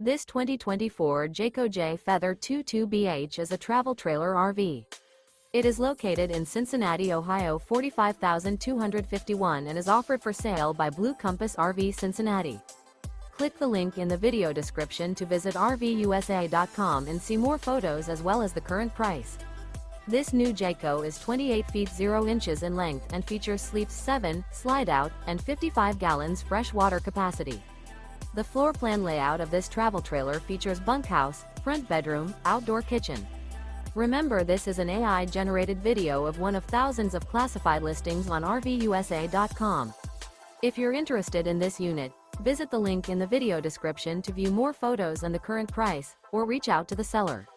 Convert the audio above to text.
This 2024 Jayco Jay Feather 22BH is a travel trailer RV. It is located in Cincinnati, Ohio 45251 and is offered for sale by Blue Compass RV Cincinnati. Click the link in the video description to visit RVUSA.com and see more photos as well as the current price. This new Jayco is 28 feet 0 inches in length and features sleeps 7, Slideout, and 55 gallons fresh water capacity. The floor plan layout of this travel trailer features bunkhouse, front bedroom, outdoor kitchen. Remember, this is an AI-generated video of one of thousands of classified listings on RVUSA.com. If you're interested in this unit, visit the link in the video description to view more photos and the current price, or reach out to the seller.